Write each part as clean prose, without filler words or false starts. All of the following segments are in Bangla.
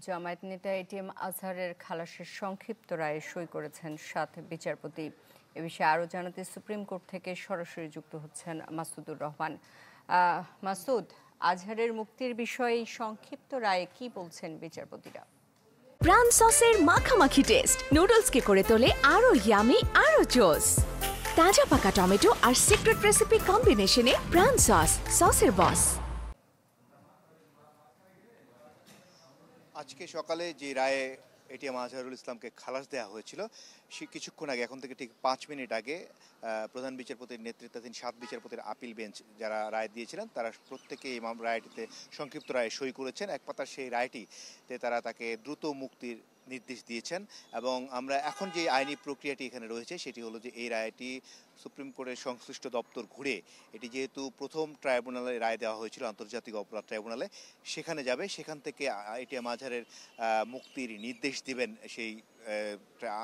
জামায়াত নেতা এটিএম আজহারের খালাসের সংক্ষিপ্ত রায়ে সই করেছেন ৭ বিচারপতি। এ বিষয়ে আরও জানাতে সুপ্রিম কোর্ট থেকে সরাসরি যুক্ত হচ্ছেন মাসুদুর রহমান। মাসুদ, আজহারের মুক্তির বিষয়ে সংক্ষিপ্ত রায়ে কি বলছেন বিচারপতিরা? প্রাণ সসের মাখামাখি টেস্ট নুডলসকে করে তোলে আরো ইয়ামি আরো জোস। তাজা পাকা টমেটো আর সিক্রেট রেসিপি কম্বিনেশনে প্রাণ সসের বস। আজকে সকালে যে রায়ে এটিএম আজহারুল ইসলামকে খালাস দেওয়া হয়েছিল, সে কিছুক্ষণ আগে, এখন থেকে ঠিক 5 মিনিট আগে, প্রধান বিচারপতির নেতৃত্বাধীন 7 বিচারপতির আপিল বেঞ্চ যারা রায় দিয়েছিলেন তারা প্রত্যেকে এই রায়টিতে সংক্ষিপ্ত রায়ে সই করেছেন। এক পাতার সেই রায়টিতে তারা তাকে দ্রুত মুক্তির নির্দেশ দিয়েছেন। এবং আমরা এখন যে আইনি প্রক্রিয়াটি এখানে রয়েছে সেটি হলো যে এই রায়টি সুপ্রিম কোর্টের সংশ্লিষ্ট দপ্তর ঘুরে, এটি যেহেতু প্রথম ট্রাইব্যুনালে রায় দেওয়া হয়েছিল আন্তর্জাতিক অপরাধ ট্রাইব্যুনালে, সেখানে যাবে। সেখান থেকে এটিএম আজহারের মুক্তির নির্দেশ দিবেন সেই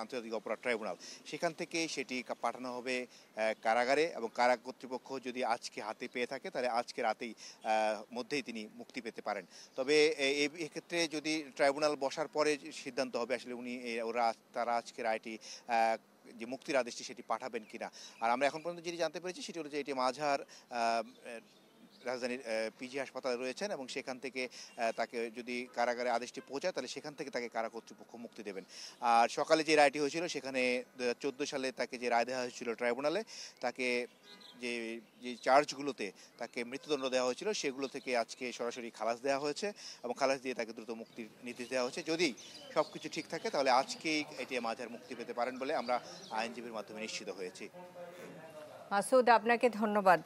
আন্তর্জাতিক অপরাধ ট্রাইব্যুনাল। সেখান থেকে সেটি পাঠানো হবে কারাগারে, এবং কারা কর্তৃপক্ষ যদি আজকে হাতে পেয়ে থাকে তাহলে আজকে রাতেই মধ্যেই তিনি মুক্তি পেতে পারেন। তবে এক্ষেত্রে যদি ট্রাইব্যুনাল বসার পরে সিদ্ধান্ত হবে আসলে তারা আজকে রায়টি যে মুক্তির আদেশটি সেটি পাঠাবেন কিনা। আর আমরা এখন পর্যন্ত যেটি জানতে পেরেছি সেটি হলো যে এটিএম আজহার রাজধানীর পিজি হাসপাতালে রয়েছেন, এবং সেখান থেকে তাকে যদি কারাগারে আদেশটি পৌঁছায় তাহলে সেখান থেকে তাকে কারা কর্তৃপক্ষ মুক্তি দেবেন। আর সকালে যে রায়টি হয়েছিল সেখানে 2014 সালে তাকে যে রায় দেওয়া হয়েছিল ট্রাইব্যুনালে, তাকে যে চার্জগুলোতে তাকে মৃত্যুদণ্ড দেওয়া হয়েছিল সেগুলো থেকে আজকে সরাসরি খালাস দেওয়া হয়েছে, এবং খালাস দিয়ে তাকে দ্রুত মুক্তির নির্দেশ দেওয়া হয়েছে। যদি সব কিছু ঠিক থাকে তাহলে আজকেই এটিএম আজহার মুক্তি পেতে পারেন বলে আমরা আইনজীবীর মাধ্যমে নিশ্চিত হয়েছি। মাসুদ, আপনাকে ধন্যবাদ।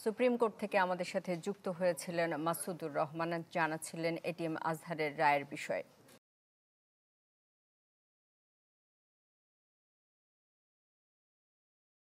সুপ্রিম কোর্ট থেকে আমাদের সাথে যুক্ত হয়েছিলেন মাসুদুর রহমান, জানাচ্ছিলেন এটিএম আজহারের রায়ের বিষয়ে।